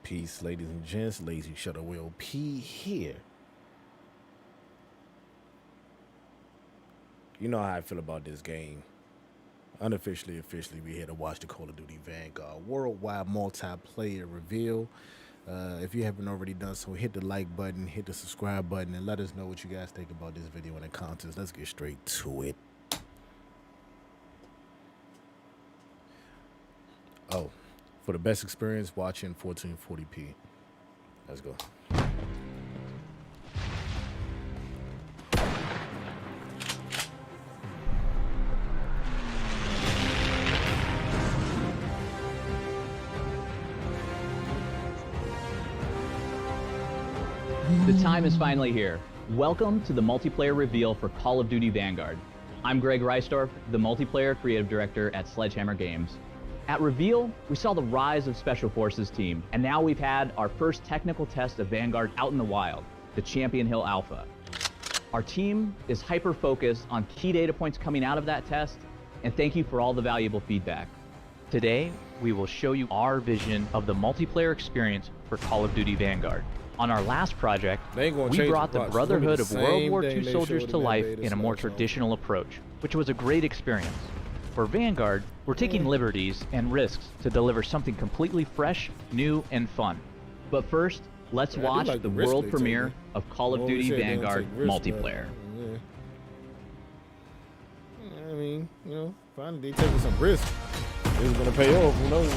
Peace, ladies and gents. layzshadowlp here. You know how I feel about this game. Unofficially, officially, we're here to watch the Call of Duty Vanguard worldwide multiplayer reveal. If you haven't already done so, hit the like button, hit the subscribe button, and let us know what you guys think about this video in the comments. Let's get straight to it. Oh, for the best experience, watching 1440p. Let's go. The time is finally here. Welcome to the multiplayer reveal for Call of Duty Vanguard. I'm Greg Reisdorf, the multiplayer creative director at Sledgehammer Games. At reveal, we saw the rise of Special Forces team, and now we've had our first technical test of Vanguard out in the wild, the Champion Hill Alpha. Our team is hyper-focused on key data points coming out of that test, and thank you for all the valuable feedback. Today, we will show you our vision of the multiplayer experience for Call of Duty Vanguard. On our last project, we brought the brotherhood of World War II soldiers to life in a more traditional approach, which was a great experience. For Vanguard, we're taking liberties and risks to deliver something completely fresh, new, and fun. But first, let's watch the world premiere of Call of Duty Vanguard multiplayer. I mean, you know, finally taking some risk. It's going to pay off, who knows?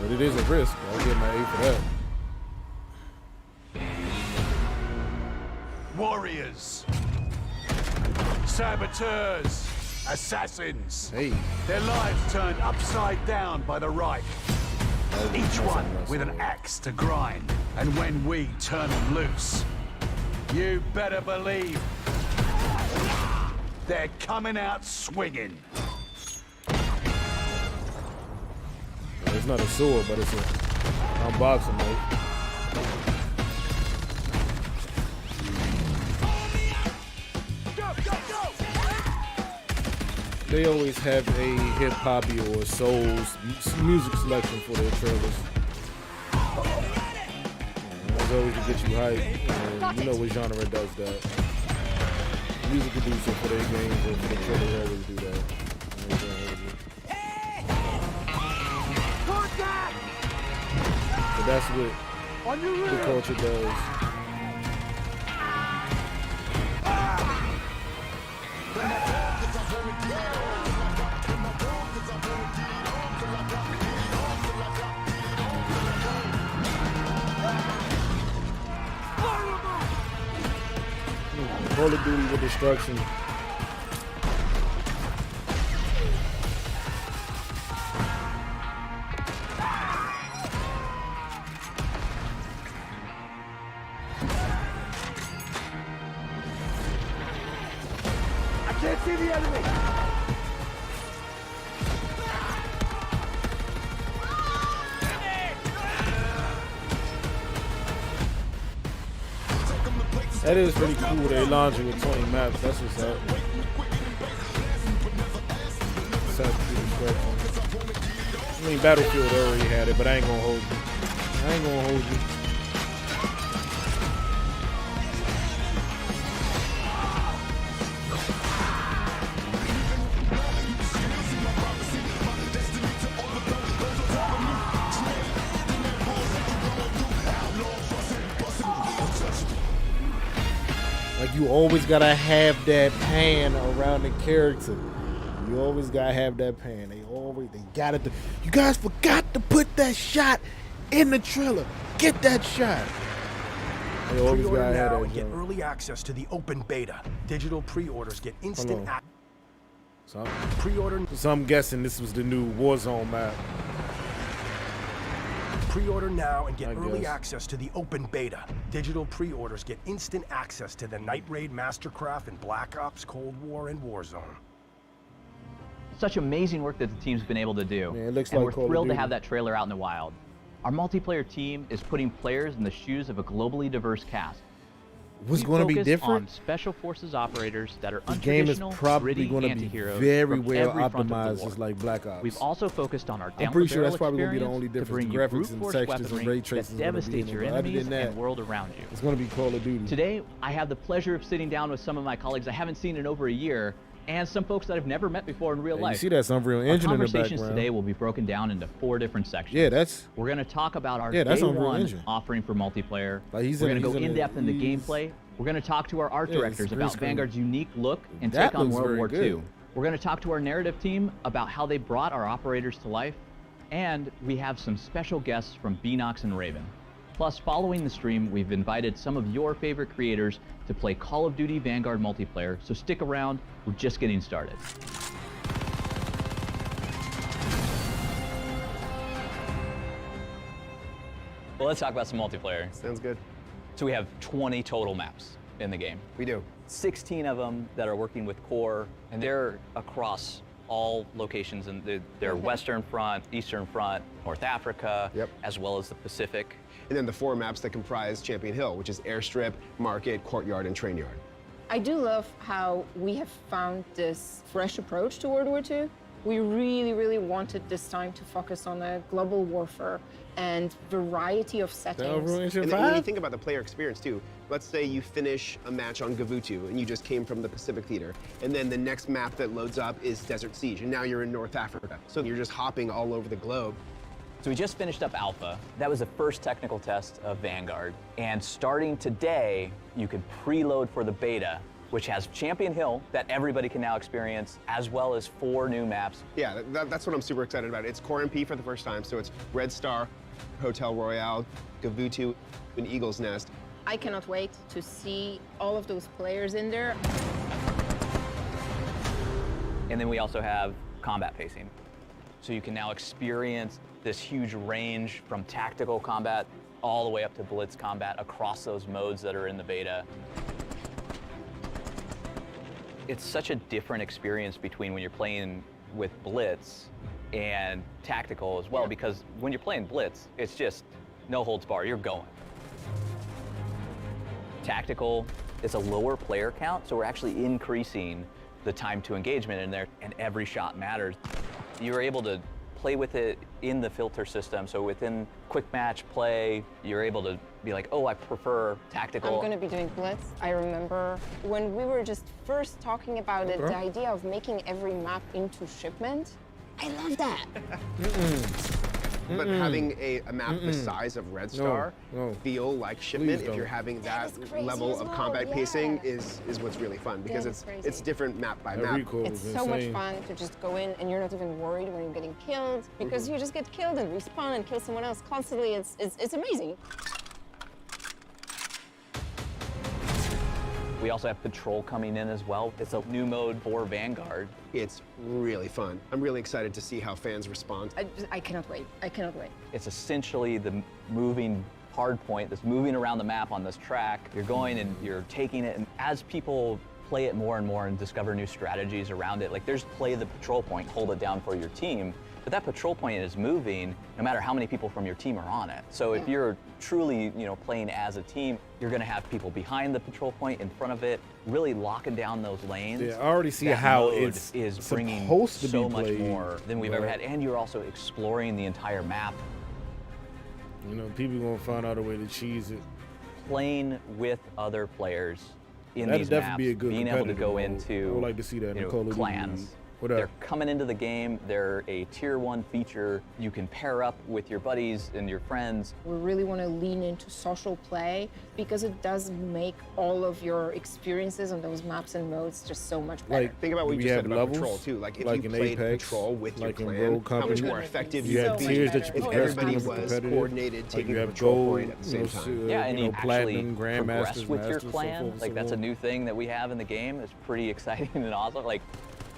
But it is a risk. I'll get my A for that. Warriors, saboteurs, assassins. Hey. Their lives turned upside down by the right. Each one with an axe to grind. And when we turn them loose, you better believe they're coming out swinging. It's not a sword, but it's a unboxing, mate. They always have a hip-hoppy or soul's music selection for their trailers. That's always to get you hyped. And you know what genre does that. Music producer for their games or for their trailers always do that. But that's what the culture does. Call of Duty with destruction. I can't see the enemy. That is pretty cool. They launching with 20 maps. That's what's up. I mean, Battlefield already had it, but I ain't gonna hold you. I ain't gonna hold you. Like, you always gotta have that pan around the character. You always gotta have that pan. They got it. You guys forgot to put that shot in the trailer. Get that shot. They always gotta have that. And get early access to the open beta. Digital pre-orders get instant access. So I'm guessing this was the new Warzone map. Pre-order now and get early access to the open beta. Digital pre-orders get instant access to the Night Raid, Mastercraft, and Black Ops, Cold War, and Warzone. Such amazing work that the team's been able to do. Man, it looks and like we're thrilled to have that trailer out in the wild. Our multiplayer team is putting players in the shoes of a globally diverse cast. What's going to be different? On special forces operators that are the game is untraditional, probably gritty going to be anti-heroes very from well every front of the optimized, war. just like Black Ops. We've also focused on our I'm pretty sure that's down-the-barrel probably going to be the only experience to difference. bring The you graphics brute and force textures and ray weaponry tracing that devastates your But other enemies than that, and world around you. it's going to be Call of Duty. Today, I have the pleasure of sitting down with some of my colleagues I haven't seen in over a year, and some folks that I've never met before in real Hey, life. you see that Unreal Our Engine in the conversations background. today will be broken down into 4 different sections. Yeah, that's We're going to talk about our that's day Unreal 1 Engine. offering for multiplayer. Like he's We're in- going to he's go in in a- depth in the he's- gameplay. We're going to talk to our art Yeah, it's directors green about screen. Vanguard's unique look and That take on looks World very War good. II. We're going to talk to our narrative team about how they brought our operators to life, and we have some special guests from Beanox and Raven. Plus, following the stream, we've invited some of your favorite creators to play Call of Duty Vanguard multiplayer, so stick around, we're just getting started. Well, let's talk about some multiplayer. Sounds good. So we have 20 total maps in the game. We do. 16 of them that are working with Core, and they're across all locations in their Western Front, Eastern Front, North Africa, Yep. as well as the Pacific. And then the 4 maps that comprise Champion Hill, which is Airstrip, Market, Courtyard, and Train Yard. I do love how we have found this fresh approach to World War II. We really, really wanted this time to focus on a global warfare and variety of settings. Unreal Engine And then when you 5? think about the player experience too, let's say you finish a match on Gavutu and you just came from the Pacific Theater, and then the next map that loads up is Desert Siege, and now you're in North Africa. So you're just hopping all over the globe. So we just finished up Alpha. That was the first technical test of Vanguard. And starting today, you can preload for the beta, which has Champion Hill that everybody can now experience, as well as 4 new maps. Yeah, that's what I'm super excited about. It's Core MP for the first time, so it's Red Star, Hotel Royale, Gavutu, and Eagle's Nest. I cannot wait to see all of those players in there. And then we also have combat pacing. So you can now experience this huge range from tactical combat all the way up to blitz combat across those modes that are in the beta. It's such a different experience between when you're playing with blitz and tactical as well, because when you're playing blitz, it's just no holds barred, you're going. Tactical, it's a lower player count, so we're actually increasing the time to engagement in there, and every shot matters. You're able to play with it in the filter system, so within quick match play, you're able to be like, oh, I prefer tactical. I'm going to be doing Blitz. I remember when we were just first talking about it, the idea of making every map into shipment. I love that. But having a map the size of Red Star feel like shipment, if you're having that is crazy level as of well, combat yeah. pacing is what's really fun, because That is crazy. it's different map by That map. recoil It's was so much insane. fun to just go in and you're not even worried when you're getting killed, because you just get killed and respawn and kill someone else constantly. It's amazing. We also have Patrol coming in as well. It's a new mode for Vanguard. It's really fun. I'm really excited to see how fans respond. I cannot wait. I cannot wait. It's essentially the moving hard point that's moving around the map on this track. You're going and you're taking it, and as people play it more and more and discover new strategies around it, like there's play the patrol point, hold it down for your team, but that patrol point is moving no matter how many people from your team are on it. So if you're truly, playing as a team, you're gonna have people behind the patrol point, in front of it, really locking down those lanes. Yeah, I already see That how mode it's is bringing supposed to so be much played, more than we've ever but- had, and you're also exploring the entire map. People gonna find out a way to cheese it. Playing with other players in That'd these definitely maps, be a good being able to competitive go mode. into I would like to see that in Call of Duty. clans. What up? They're coming into the game. They're a tier 1 feature. You can pair up with your buddies and your friends. We really want to lean into social play because it does make all of your experiences on those maps and modes just so much better. Think about what you we just have said about levels, Patrol too. Like if like you in played Apex, Patrol with like your in clan, Rogue how much Company. more effective You you have would be tiers that you if can if progress everybody through was competitive. coordinated, Like taking you the have patrol gold, point at the same time. Yeah, and you platinum, actually grandmasters, progress with your masters, so clan. forth and Like so that's a on. new thing that we have in the game. It's pretty exciting and awesome. Like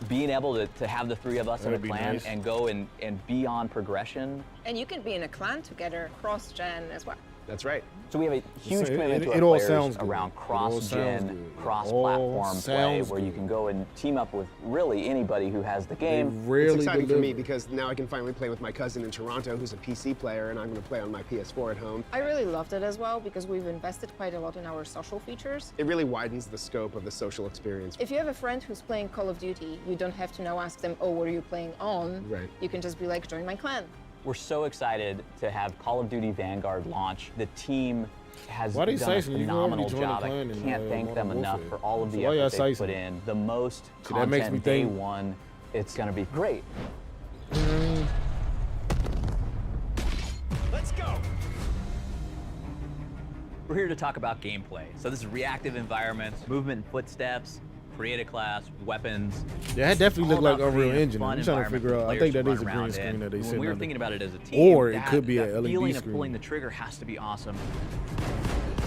being able to have the 3 of us in a That'd be clan nice. and go and be on progression And you can be in a clan together cross-gen as well. That's right. So we have a huge commitment to it our all players sounds good. around It all sounds cross-gen, good. cross-platform All play, sounds where you good. can go and team up with really anybody who has the They game. It's rarely exciting for me deliver. because now I can finally play with my cousin in Toronto who's a PC player, and I'm going to play on my PS4 at home. I really loved it as well because we've invested quite a lot in our social features. It really widens the scope of the social experience. If you have a friend who's playing Call of Duty, you don't have to now ask them, oh, what are you playing on? Right. You can just be like, join my clan. We're so excited to have Call of Duty Vanguard launch. The team has Why they done a sicing? You can already phenomenal join the job. I clan in, can't thank them Modern enough Warfare. for all of So the why y'all effort they sicing? put in. The most See, that makes me content day think- one. It's going to be great. Let's go. We're here to talk about gameplay. So this is reactive environments, movement and footsteps, create a class, weapons. Yeah, it definitely All looked like about Unreal creating a Engine. fun I'm trying to environment figure for out. I players think to that is a run green around screen in. that they When sitting we were under. thinking about it as a team, Or it that- could be that a LED feeling of screen. pulling the trigger has to be awesome.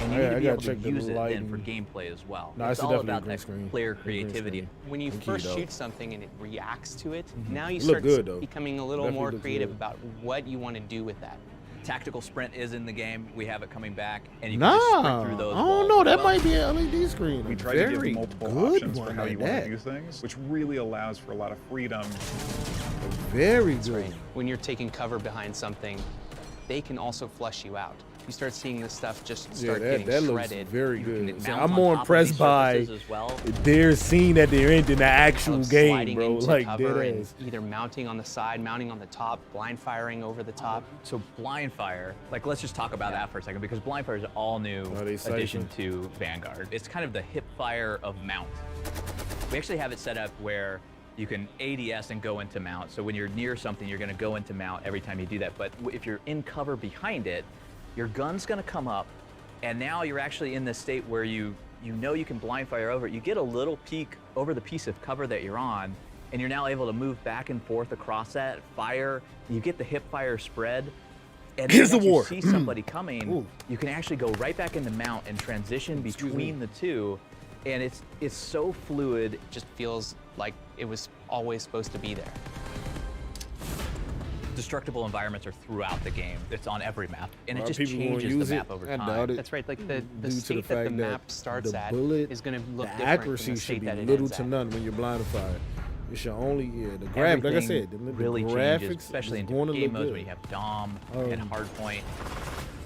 And you I need to be gotta able to check the use it then lighting. for gameplay as well. No, It's it's all definitely a about green that screen. player Green screen. creativity. When you The key, first though. shoot something and it reacts to it, now you It start look good, though. becoming a little Definitely more looks creative good. about what you want to do with that. Tactical sprint is in the game. We have it coming back, and you can just sprint Nah, through I those don't walls know. as That well. might be an LED screen. We A try to very give multiple good options one for how like you want that. to do things, which really allows for a lot of freedom. Very good. Right. When you're taking cover behind something, they can also flush you out. You start seeing this stuff just Yeah, start that getting looks shredded. very You can good. So mount I'm on more top of impressed these by surfaces as well. their scene that they're in the I actual love game, sliding bro. into Like cover dead and ass. either mounting on the side, mounting on the top, blind firing over the top. So blind fire, like let's just talk about that for a second because blind fire is an all new Oh, they addition siphon. to Vanguard. It's kind of the hip fire of mount. We actually have it set up where you can ADS and go into mount. So when you're near something, you're gonna go into mount every time you do that. But if you're in cover behind it, your gun's gonna come up, and now you're actually in this state where you know you can blind fire over it. You get a little peek over the piece of cover that you're on, and you're now able to move back and forth across that, fire. You get the hip fire spread, and then Here's as the you war. see somebody coming, Ooh. you can actually go right back into mount and transition between the two, and it's so fluid. It just feels like it was always supposed to be there. Destructible environments are throughout the game. It's on every map, and it Are just people gonna changes use the it? map over I time. doubt it. That's right. Like the Due to state the that the fact map that starts the at bullet, is going to look the different accuracy from the should state be that it little ends to at. none when you're blind fired. It should only, like I Everything said, the really graphics changes, especially in is going to game look modes good. when you have Dom and Hardpoint.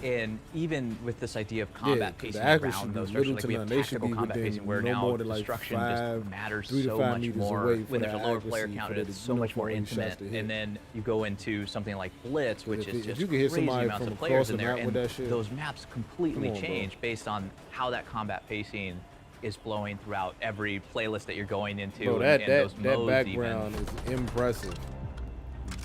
And even with this idea of Yeah, combat 'cause pacing the accuracy around should those be little structures, like to we none. have They should tactical be combat within pacing where no now more than like destruction 5, just matters 3 to so 5 much meters more away for when there's a the lower player accuracy count. for It's the so much more uniform shots intimate. to hit. And then you go into something like Blitz, which is if just you can hit crazy somebody amounts from of players across in the there, map and with that shit. those maps completely Come on, bro. change based on how that combat pacing is flowing throughout every playlist that you're going into. Bro, and that those modes background even. is impressive.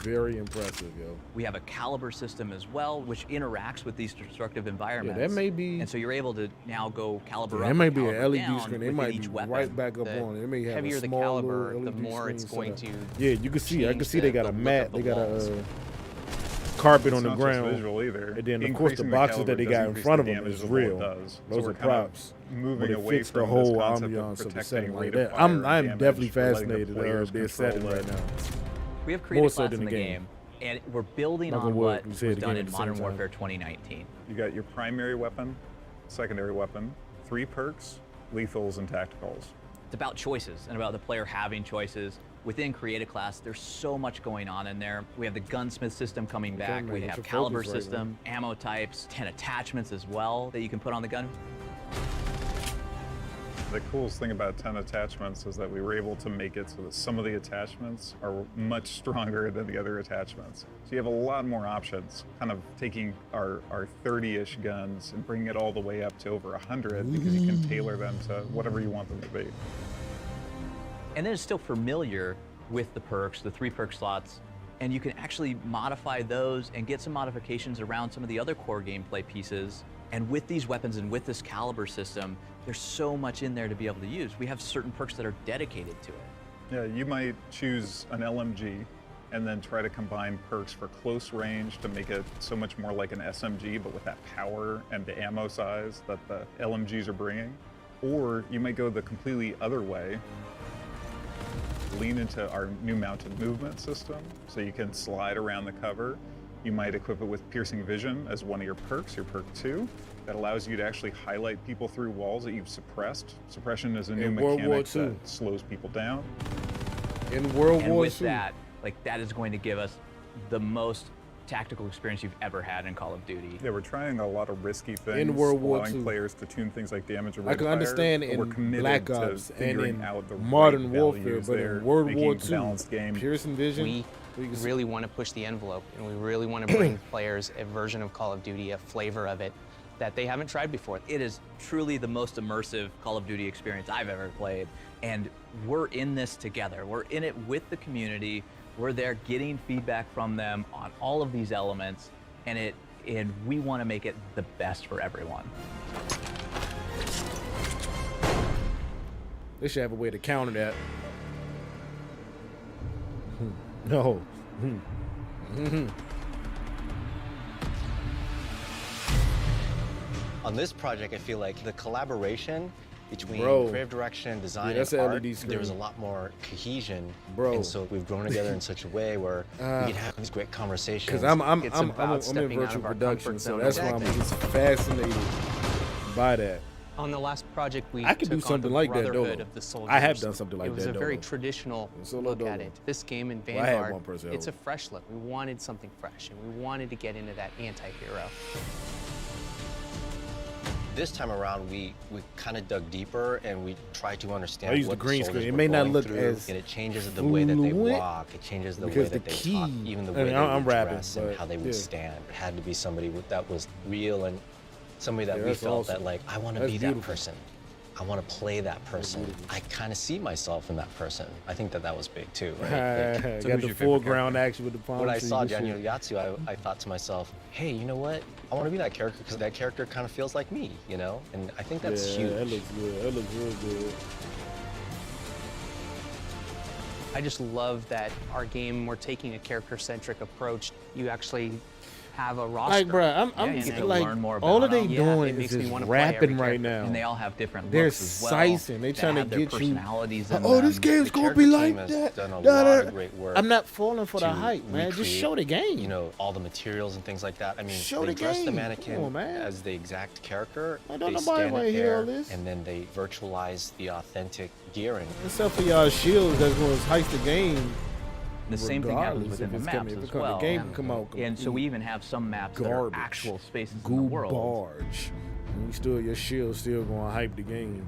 Very impressive, yo. We have a caliber system as well, which interacts with these destructive environments. may be- And so you're able to now go caliber Yeah, up. it might and be an caliber LED down screen. It within might each be weapon. right back up The on it. It may have heavier a the small caliber, little the LED more it's screen going set to up. Yeah, you can see. I can change see they the got a look of mat. the They got walls. a carpet on It's the not just ground. visual either. And then, of course, the Increasing boxes caliber that they does got in increase front the of them damage is the bullet real. does. So Those we're are kind of props. moving But it away fits the from whole this concept of ambiance of the protecting setting rate like of that. fire I'm and definitely damage, but letting the fascinated players their setting control right it. now. We have More creative so class than in the the game. game, and we're building Knock on on wood, what we was say it again done at in the same Modern time. Warfare 2019. You got your primary weapon, secondary weapon, 3 perks, lethals, and tacticals. It's about choices and about the player having choices. Within Create a Class, there's so much going on in there. We have the gunsmith system coming back. man, We what's have your caliber focus right system, ammo types, 10 attachments as well that you can put on the gun. The coolest thing about 10 attachments is that we were able to make it so that some of the attachments are much stronger than the other attachments. So you have a lot more options, kind of taking our 30-ish guns and bringing it all the way up to over 100 because you can tailor them to whatever you want them to be. And then it's still familiar with the perks, the 3 perk slots, and you can actually modify those and get some modifications around some of the other core gameplay pieces. And with these weapons and with this caliber system, there's so much in there to be able to use. We have certain perks that are dedicated to it. Yeah, you might choose an LMG and then try to combine perks for close range to make it so much more like an SMG, but with that power and the ammo size that the LMGs are bringing. Or you might go the completely other way, lean into our new mounted movement system so you can slide around the cover You might equip it with piercing vision as one of your perks, your perk 2. That allows you to actually highlight people through walls that you've suppressed. Suppression is a new mechanic that slows people down. In World War II. And with that, like, that is going to give us the most tactical experience you've ever had in Call of Duty. Yeah, we're trying a lot of risky things, in World War allowing II. players to tune things like damage and I can understand in Black Ops and in Modern Warfare, but in World War II, piercing vision. We really want to push the envelope, and we really want to bring players a version of Call of Duty, a flavor of it that they haven't tried before. It is truly the most immersive Call of Duty experience I've ever played, and we're in this together. We're in it with the community. We're there getting feedback from them on all of these elements, and we want to make it the best for everyone. They should have a way to counter that. No. On this project, I feel like the collaboration between creative direction, design, that's and art, LED screen. there was a lot more cohesion. Bro. And so we've grown together in such a way where we can have these great conversations. Because I'm in stepping out virtual of our production, comfort so zone. that's why I'm just fascinated by that. On the last project, we I could do took on something the like that, brotherhood though. of the soldiers. I have done something like It was that, a very though. traditional Solo look at dolo. it. This game in Well, I had Vanguard, one person it's a over. fresh look. We wanted something fresh, and we wanted to get into that anti-hero. This time around, we kind of dug deeper and we tried to understand I used what the green soldiers screen. It were may not going look through, as and it changes the way that they fluent, walk. It changes the way because that the they key- talk, even the I way mean, they I'm would rapping, dress and but how they would yeah. stand. It had to be somebody that was real and somebody that Yeah, we that's felt awesome. that like, I want to That's be beautiful. that person. I want to play that person. I kind of see myself in that person. I think that was big too, right? Like, Got the foreground action with the palm when I trees saw and shit. Daniel Yatsu, I thought to myself, hey, you know what? I want to be that character because that character kind of feels like me, you know? And I think that's huge. That looks good. That looks real good. I just love that our game, we're taking a character-centric approach. You actually have a roster. Like, bro, I'm you need to like, learn more all about that they them. Yeah, doing it is makes me just wanna play every rapping right character. now. And they all have different They're looks as well. sizing. They that trying to have their get you. personalities in Oh, them. this game's The gonna be character like team has that. done a Da, lot da. of great work I'm not falling for the to hype, man. Just show the game. You know, all the materials and things like that. I mean, Show they the dress the game. mannequin Come on, man. as the exact character. Why don't They nobody stand wanna it hear all there, this? and then they virtualize the authentic gearing. Except for y'all shields that's going to heist the game. The same thing happens regardless within if the it's maps coming- if as it come- the well. game can come out And so we even have some maps that are garbage. actual spaces in the Goo world. barge. And you still, your shield still going to hype the game.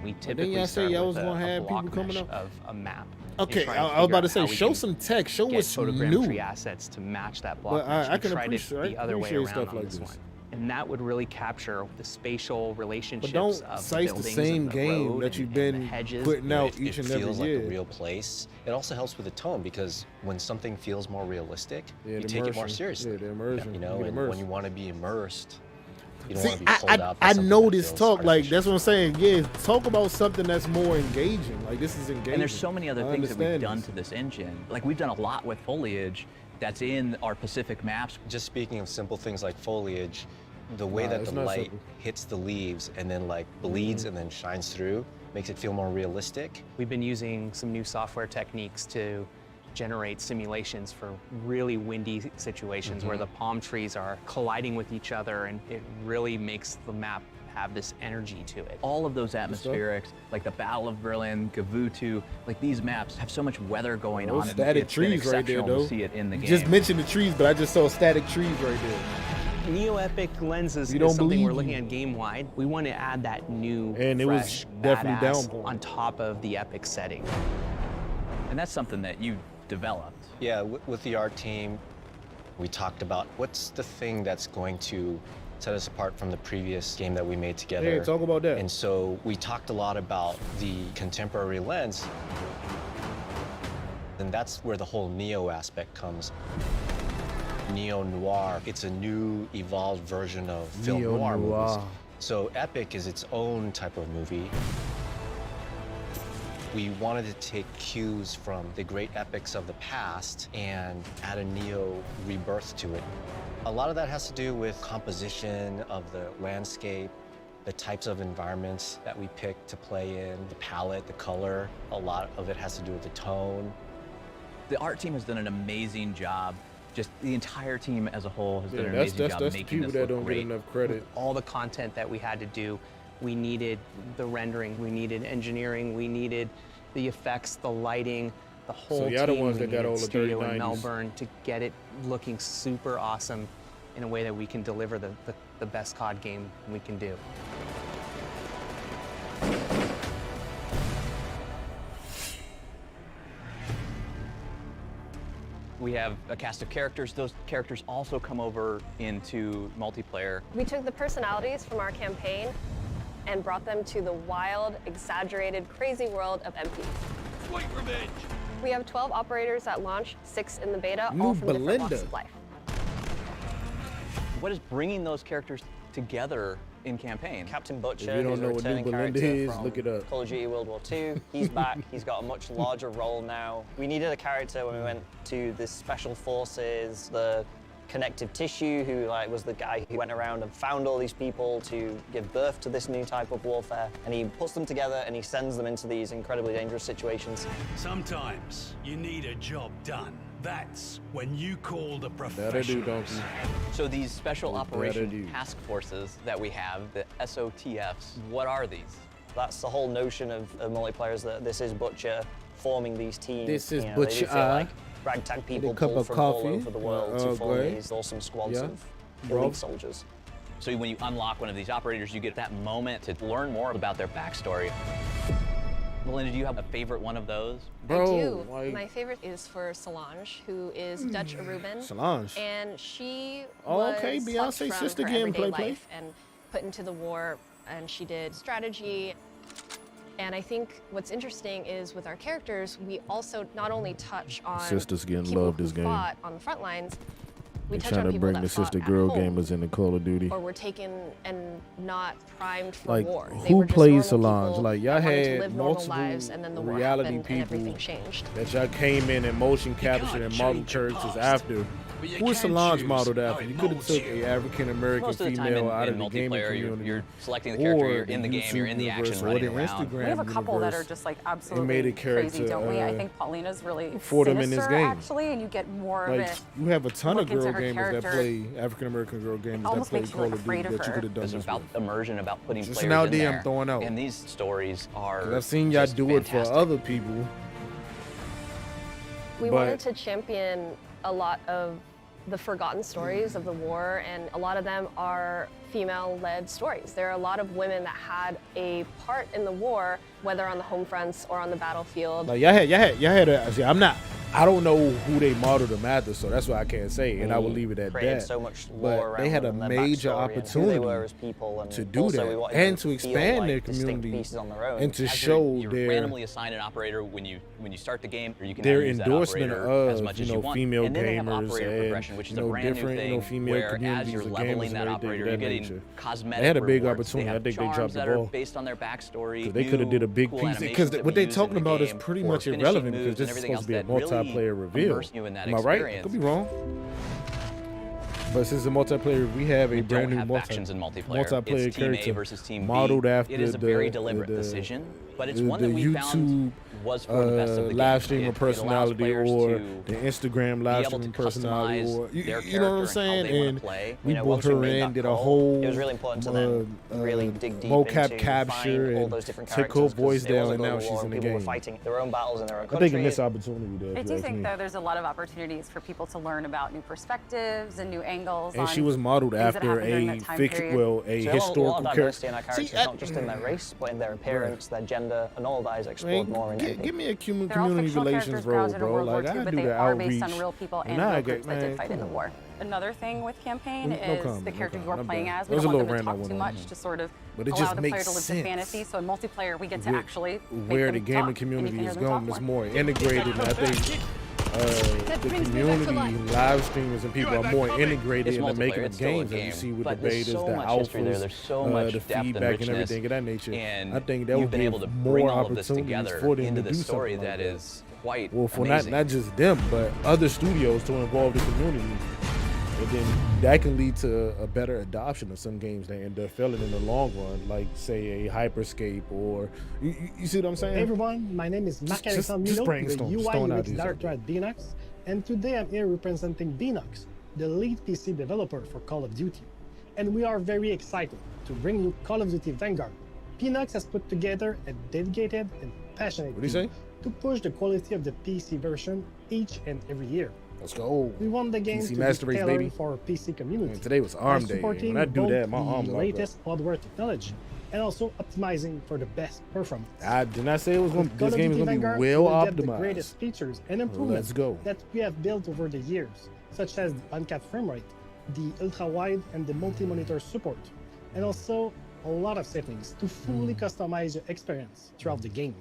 We didn't typically y'all say start y'all with was gonna a have people block coming mesh up? of a map. Okay, and try and I was figure about to out say, how we show can some text. Show get what's photogrammetry new. assets to match that block But mesh. I We can tried it appreciate the other way appreciate around stuff on like this this. one. And that would really capture the spatial relationships But don't of size the buildings same and the game road that you've and been the hedges. putting out It each and feels every like year. a real place. It also helps with the tone because when something feels more realistic, Yeah, you the take it more immersion. seriously. Yeah, the immersion. You know, You get and immersed. when you want to be immersed, you don't See, want to be pulled out. by I something know that this feels talk, like, artificial. that's what I'm saying. Yeah, talk about something that's more engaging. Like, this is engaging. And there's so many other I things that we've understand done this. to this engine. Like, we've done a lot with foliage that's in our Pacific maps. Just speaking of simple things like foliage, the way Nah, that it's the not light simple. hits the leaves and then like bleeds and then shines through makes it feel more realistic. We've been using some new software techniques to generate simulations for really windy situations where the palm trees are colliding with each other, and it really makes the map have this energy to it. All of those atmospherics, like the Battle of Berlin, Gavutu, like these maps have so much weather going Those on. and static it's been trees right there, exceptional though. to see it in the You game. just mentioned the trees, but I just saw static trees right there. Neo-Epic lenses You is don't something believe we're looking me. at game-wide. We want to add that new, And it was fresh, definitely badass downpour. on top of the Epic setting. And that's something that you developed. Yeah, with the art team, we talked about what's the thing that's going to set us apart from the previous game that we made together. Hey, talk about that. And so we talked a lot about the contemporary lens. And that's where the whole Neo aspect comes. Neo-noir, it's a new, evolved version of film noir movies. Neo-noir. So Epic is its own type of movie. We wanted to take cues from the great epics of the past and add a Neo rebirth to it. A lot of that has to do with composition of the landscape, the types of environments that we pick to play in, the palette, the color. A lot of it has to do with the tone. The art team has done an amazing job. Just the entire team as a whole has done an amazing job making this look don't great. get enough credit. All the content that we had to do, we needed the rendering, we needed engineering, we needed the effects, the lighting, the whole y'all the team. ones We that got needed all the studio 3090s. in Melbourne to get it looking super awesome in a way that we can deliver the best COD game we can do. We have a cast of characters. Those characters also come over into multiplayer. We took the personalities from our campaign and brought them to the wild, exaggerated, crazy world of MP. Sweet revenge! We have 12 operators at launch, 6 in the beta, New all from different walks Belinda. of life. What is bringing those characters together in campaign? Captain If Butcher, you don't who's know a what New returning Belinda character is, from look it up. Call of Duty World War II. He's back. He's got a much larger role now. We needed a character when we went to the Special Forces, the connective tissue, who was the guy who went around and found all these people to give birth to this new type of warfare. And he puts them together and he sends them into these incredibly dangerous situations. Sometimes you need a job done. That's when you call the That I do, professionals. donkey. So these special That I operation do. task forces that we have, the SOTFs, what are these? That's the whole notion of multiplayer, is that this is Butcher forming these teams. This is You know, they do Butcher. feel like ragtag people cup pulled of from all coffee. over the world to form great. these awesome squads Yeah. of Bro. elite soldiers. So when you unlock one of these operators, you get that moment to learn more about their backstory. Belinda, do you have a favorite one of those? Bro, I do. like- My favorite is for Solange, who is Dutch Aruban. Solange. And she Oh, was okay, plucked Beyonce from sister her game, everyday play. life and put into the war, and she did strategy. And I think what's interesting is with our characters, we also not only touch on Sisters getting people love who this game. fought on the front lines, we They're touch on trying to people bring that the fought sister at girl home, gamers into Call of Duty. or were taken and not primed for Like, war. They who were just plays normal Solange? people Like, y'all that wanted to had live normal multiple lives, and then the war reality happened and people everything changed. that y'all came in and motion captured and modeled change your characters past, after. but you Who is can Solange choose modeled how after? it You could have molds took you. a African American Most of the time female out in of the gaming multiplayer, community. you're selecting the character, or you're in the game, you're in the YouTube action, universe, or running the around. Instagram We have a couple that are universe. just like They absolutely made a crazy, character, don't we? I think Paulina's really for them in this sinister, game. actually, and you get more of Like, it. you have a ton of look into girl her gamers that character. play African American girl gamers that almost play makes you, Call like, of Duty afraid of that you her. could have done It's this about with. immersion, about putting Just players an in idea there. I'm throwing out. And these stories are 'Cause I've seen y'all just do it for fantastic. other people. We But- wanted to champion a lot of the forgotten stories of the war, and a lot of them are female-led stories. There are a lot of women that had a part in the war, whether on the home fronts or on the battlefield. Like y'all had a, see, I don't know who they modeled them after, so that's why I can't say, and I will leave it at Created that. so much lore But they around had a them and major their backstory and who opportunity they were as people, and to do also we that wanted and them to feel expand like their distinct community pieces on their own. and to As show you're their randomly assigned an operator when you start the game, or you can their use that endorsement operator as of much as you want. female And then they have gamers operator and progression, which is a brand new different thing, female where as communities you're of gamers leveling and that everything operator, of you're that getting nature. cosmetic They had a big rewards. opportunity. They I have think they charms dropped the that are ball. based on their backstory. They could have did a big cool piece animations because that what we they're use talking in the about is game, pretty or much finishing irrelevant moves because this and is everything supposed to be a else that really multiplayer reveal. immerse you in that Am I right? I experience. could be wrong. But since the multiplayer, we have a We brand don't new have factions in multiplayer. multiplayer It's Team A character versus Team modeled B. after It is a the, very deliberate the, decision, but it's the, one that the we YouTube found was for the best of the game. live streamer It allows personality players or to the Instagram live be able streaming to personality customize or their you know what I'm character and how saying? they wanna And play. we You know, brought once we her made in, that did a call, whole it was really important to them really dig deep mocap into capture find all and those different took her characters, 'cause voice it was down, a and now global she's war, in the people were game. fighting their own battles in their own I think country. a missed opportunity there. I if do you ask think, me. though, there's a lot of opportunities for people to learn about new perspectives and new angles. And on she was modeled things that after happened during a that time fiction, period. well, a So a lot historical of diversity character. in our characters, not just in their race, but in their appearance, their gender, and all of that is explored more in MP. Give me a They're all community fictional relations characters role, grounded in bro. World War Like II, I but do they the are based outreach. on real people and Now I real get, groups that did man, fight in the come war. Another thing with campaign No is comment, the no character you comment. are I'm playing done. as. It We was don't a want little them to talk random too one. much to sort of But it allow just the player makes to live the sense. fantasy. So in multiplayer, we get to With actually make where them the gaming talk, and you community can hear is them going talk is more. more integrated, and I think the community, live streamers, and people are more integrated It's in the multiplayer, making of it's still a games. And you game, see with but the there's betas, so the much history there, alphas, there's so much the depth and feedback and richness, everything of that nature. and I think that you've would been give able to more bring all of this opportunities together for them into to the do story something that like is quite well, for amazing. not just them, but other studios to involve the community. But then that can lead to a better adoption of some games that end up failing in the long run, like say a Hyperscape or you see what I'm saying? Hey everyone, my name is Marc-Alexandre Milo, the UI UX director at Beenox, and today I'm here representing Beenox, the lead PC developer for Call of Duty. And we are very excited to bring you Call of Duty Vanguard. Beenox has put together a dedicated and passionate team to push the quality of the PC version each and every year. Let's go. We want the game PC to Master be Race, tailored baby. for our PC community. Man, today was ARM day. When I do that, my arm the locked latest hardware technology and also optimizing for the best performance. I did not say it was going. This game is going to be Vanguard, well you will get the optimized. greatest features and improvements that we have built over the years, such as the uncapped frame rate, the ultra-wide and the multi-monitor support, and also a lot of settings to fully customize your experience throughout the game.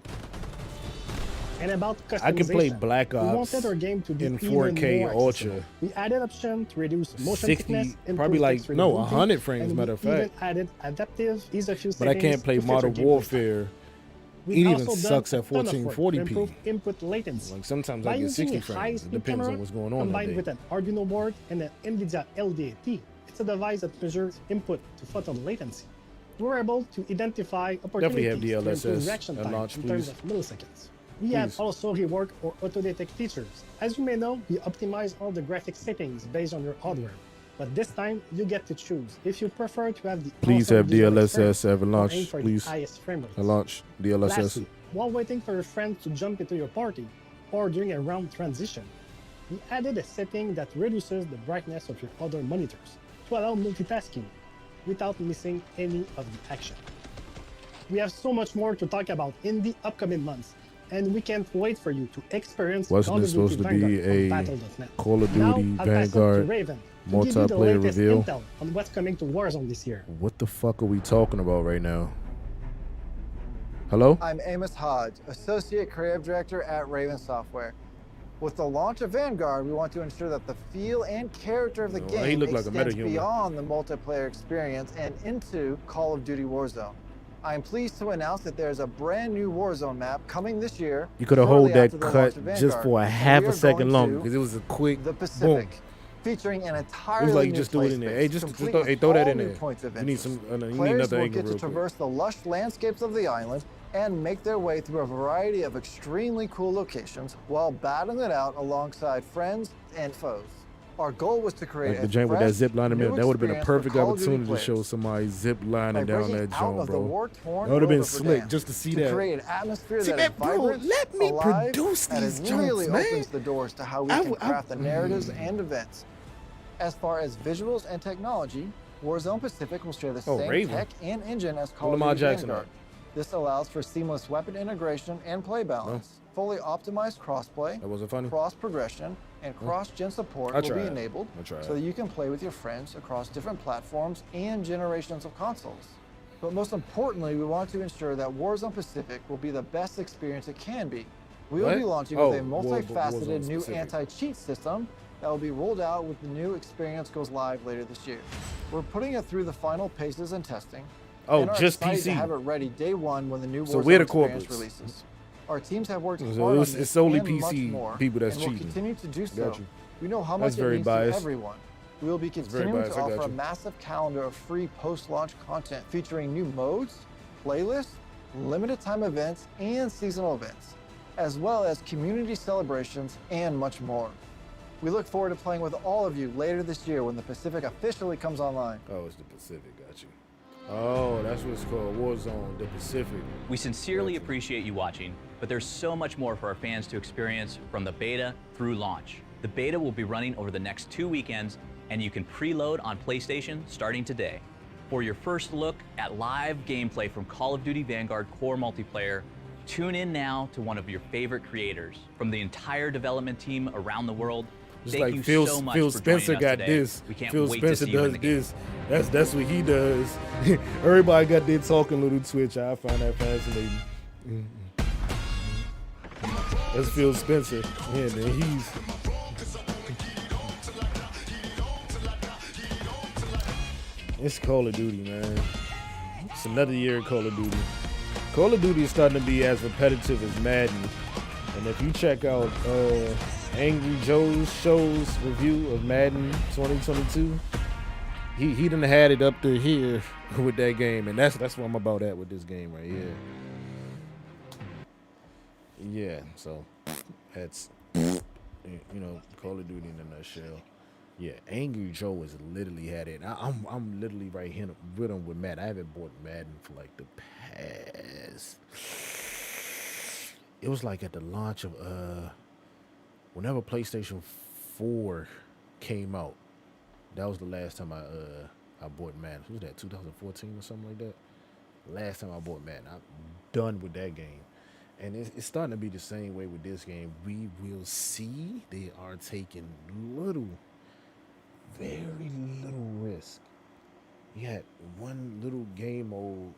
And about customization, I can play Black we Ops wanted our game to be in even 4K more Ultra. accessible. We added option to reduce motion 60, sickness, probably improve like texture no, rebooting, 100 frames. and Matter of we even fact, added adaptive ease of use but I settings can't play to fit Modern your gameplay Warfare. We It even also done sucks at a ton of work to 1440p. improve input latency. Like sometimes By I get using 60 a frames. It high-speed depends camera on what's going on that combined day. with an Arduino board and an NVIDIA LDAP, it's a device that measures input to photon latency. We're able to identify opportunities have to improve DLSS reaction at time launch, in terms please. of milliseconds. We have also reworked our auto-detect features. As you may know, we optimize all the graphic settings based on your hardware. But this time, you get to choose if you prefer to have the Please awesome have visual DLSS experience at or launch, aim for the please. highest frame rates. At launch, DLSS. Lastly, while waiting for your friend to jump into your party or during a round transition, we added a setting that reduces the brightness of your other monitors to allow multitasking without missing any of the action. We have so much more to talk about in the upcoming months, and we can't wait for you to experience Wasn't Call this of Duty supposed to be Vanguard from a Battle.net. Call of Now, Duty I'll pass it to Vanguard Raven to give you the multiplayer latest reveal? intel on what's coming to Warzone this year. What the fuck are we talking about right now? Hello? I'm Amos Hodge, Associate Creative Director at Raven Software. With the launch of Vanguard, we want to ensure that the feel and character of the Oh, he game looked like a extends metahuman. beyond the multiplayer experience and into Call of Duty Warzone. I am pleased to announce that there's a brand new Warzone map coming this year. You could have shortly hold that after the cut launch of just Vanguard. for a And half we a are second going longer to because it was a quick the boom. Pacific, featuring an It entirely was like new just do it in there. play Hey, space, just complete hey, throw that all in new there. points of You need interest. some. You need Players another will angle get to real quick. traverse the lush landscapes of the island and make their way through a variety of extremely cool locations while battling it out alongside friends and foes. Our goal was to create Like the a joint with that fresh, zip line in there, new that would have been a experience for perfect Call of Duty opportunity to show players. somebody zip lining By down breaking that out joint, of the bro. war-torn That would have been world of slick Verdansk just to see to that. create an atmosphere See that that, is bro? vibrant, Let me alive, produce and these it joints, really man. opens the doors to how we can craft the narratives and events. As far as visuals and technology, Warzone Pacific will share the same Raven. tech and engine as Call Pull of Lamar Duty Jackson Vanguard. This allows for seamless weapon integration and play balance. Fully optimized crossplay, That wasn't funny. cross progression, and cross-gen support I will be tried. enabled I tried. so that you can play with your friends across different platforms and generations of consoles. But most importantly, we want to ensure that Warzone Pacific will be the best experience it can be. We will What? be launching Oh, with a multifaceted Warzone new specific. anti-cheat system that will be rolled out with the new experience goes live later this year. We're putting it through the final paces and testing. Oh, and are just excited PC. to have it ready day one when the new So Warzone we're the experience corporates. releases. Our teams have worked So hard it's- on it's this solely and much PC more, people that's and will cheating. continue to do so. Got you. We know how That's much it very means biased. to everyone. We will be very continuing biased, to I got offer a you. massive calendar of free post-launch content featuring new modes, playlists, limited time events, and seasonal events, as well as community celebrations and much more. We look forward to playing with all of you later this year when the Pacific officially comes online. Oh, it's the Pacific. Got you. Oh, that's what it's called. Warzone, the Pacific. We sincerely appreciate you watching, but there's so much more for our fans to experience from the beta through launch. The beta will be running over the next 2 weekends, and you can preload on PlayStation starting today. For your first look at live gameplay from Call of Duty Vanguard Core Multiplayer, tune in now to one of your favorite creators. From the entire development team around the world, Just thank like you Phil, so much Phil for Spencer joining us got today. this. We can't Phil wait Spencer to see you in does the game. this. That's what he does. Everybody got their talking little Twitch. I find that fascinating. That's Phil Spencer. Yeah, man, he's. It's Call of Duty, man. It's another year of Call of Duty. Call of Duty is starting to be as repetitive as Madden. And if you check out Angry Joe's show's review of Madden 2022. He done had it up to here with that game, and that's what I'm about at with this game right here. Yeah, so that's Call of Duty in a nutshell. Yeah, Angry Joe has literally had it. I'm literally right here with him with Madden. I haven't bought Madden for like the past. It was like at the launch of whenever PlayStation 4 came out. That was the last time I bought Madden. What was that, 2014 or something like that? Last time I bought Madden. I'm done with that game. And it's starting to be the same way with this game. We will see they are taking very little risk. You had one little game mode.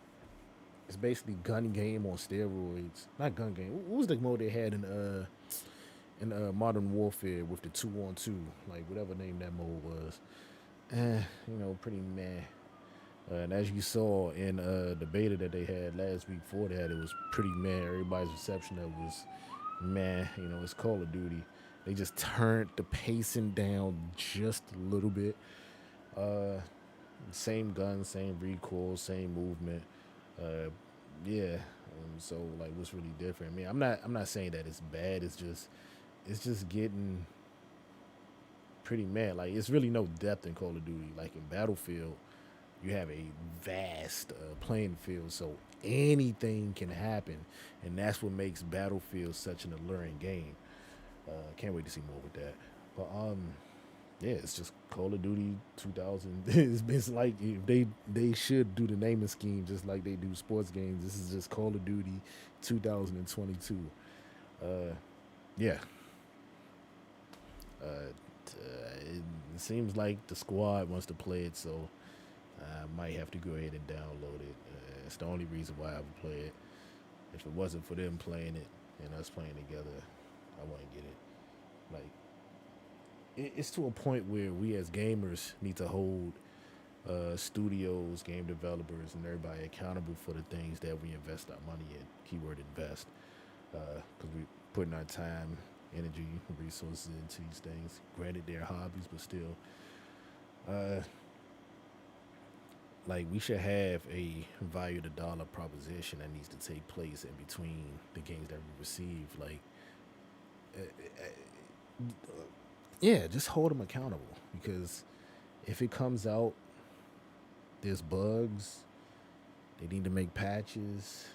It's basically gun game on steroids. Not gun game. What was the mode they had in Modern Warfare with the 2-on-2? Like whatever name that mode was. Pretty meh. And as you saw in the beta that they had last week before that, it was pretty meh. Everybody's reception of it was meh. It's Call of Duty. They just turned the pacing down just a little bit. Same gun, same recoil, same movement. So like, what's really different? I mean, I'm not saying that it's bad. It's just getting pretty mad. Like, it's really no depth in Call of Duty. Like in Battlefield, you have a vast playing field, so anything can happen, and that's what makes Battlefield such an alluring game. Can't wait to see more with that. But it's just Call of Duty 2000. It's like they should do the naming scheme just like they do sports games. This is just Call of Duty 2022. It seems like the squad wants to play it, so I might have to go ahead and download it. It's the only reason why I would play it. If it wasn't for them playing it and us playing together, I wouldn't get it. Like, it's to a point where we as gamers need to hold studios, game developers, and everybody accountable for the things that we invest our money in. Keyword invest. Because we're putting our time, energy, resources into these things. Granted, they're hobbies, but still. Like, we should have a value to dollar proposition that needs to take place in between the games that we receive. Like, just hold them accountable, because if it comes out, there's bugs, they need to make patches,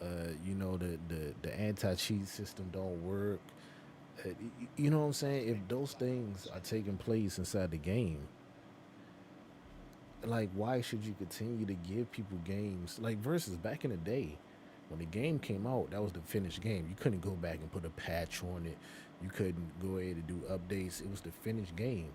the anti-cheat system don't work. You know what I'm saying? If those things are taking place inside the game, like, why should you continue to give people games? Like, versus back in the day, when the game came out, that was the finished game. You couldn't go back and put a patch on it. You couldn't go ahead and do updates. It was the finished game.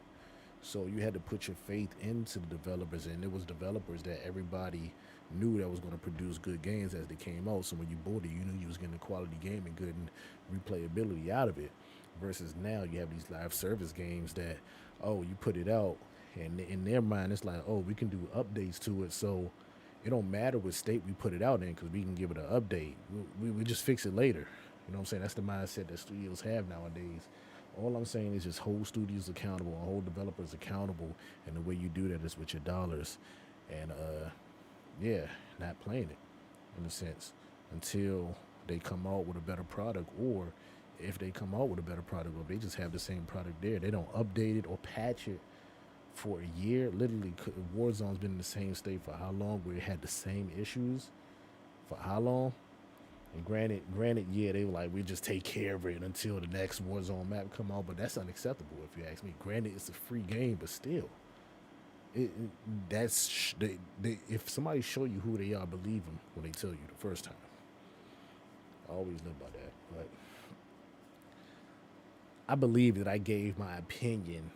So you had to put your faith into the developers, and it was developers that everybody knew that was going to produce good games as they came out. So when you bought it, you knew you was getting a quality game and good replayability out of it. Versus now, you have these live service games that, you put it out, and in their mind, it's like, we can do updates to it, so it don't matter what state we put it out in, because we can give it an update. We just fix it later. You know what I'm saying? That's the mindset that studios have nowadays. All I'm saying is just hold studios accountable and hold developers accountable, and the way you do that is with your dollars. And, not playing it, in a sense, until they come out with a better product, or if they come out with a better product, or they just have the same product there. They don't update it or patch it for a year. Literally, Warzone's been in the same state for how long? Where it had the same issues for how long? And granted, they were like, we just take care of it until the next Warzone map come out, but that's unacceptable if you ask me. Granted, it's a free game, but still, if somebody show you who they are, believe them when they tell you the first time. I always live by that, but I believe that I gave my opinion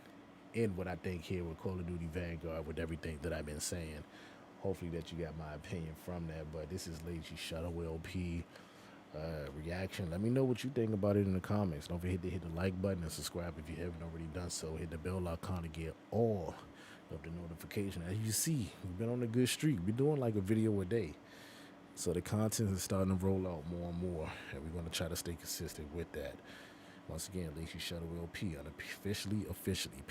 in what I think here with Call of Duty Vanguard, with everything that I've been saying. Hopefully that you got my opinion from that. But this is layzshadowlp reaction. Let me know what you think about it in the comments. Don't forget to hit the like button and subscribe if you haven't already done so. Hit the bell icon to get all of the notification. As you see, we've been on a good streak. We're doing like a video a day, so the content is starting to roll out more and more, and we're going to try to stay consistent with that. Once again, layzshadowlp, unofficially, officially.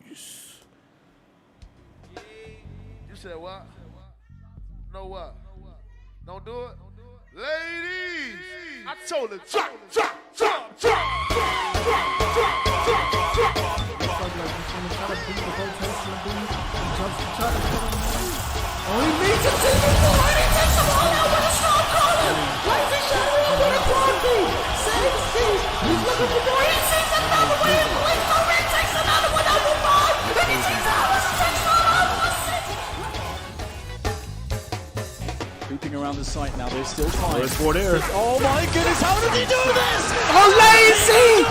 Peace. You said what? Know what? Don't do it? Ladies! I told her, drop. Only means a team of 4 and he takes the ball out with a strong corner. layzshadowlp with a quality. Saves Steve. He's looking for more. He sees another one. Blitz over and takes another one out for 5. And he sees Alice takes one out for 6. Creeping around the site now. There's still time. There's 4 there. Oh my goodness. How did he do this? Oh, Lazy!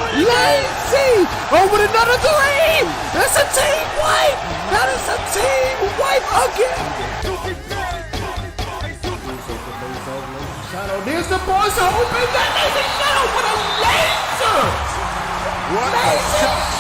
Oh, with another 3! That's a team wipe! That is a team wipe again! There's the boys are open. That layzshadow with a laser! What layzshadow!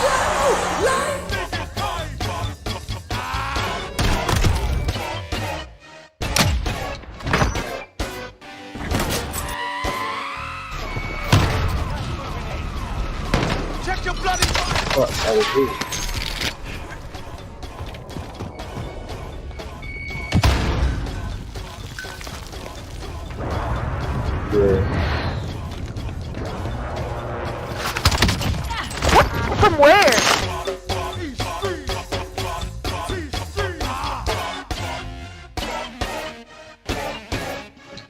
Check your bloody Yeah.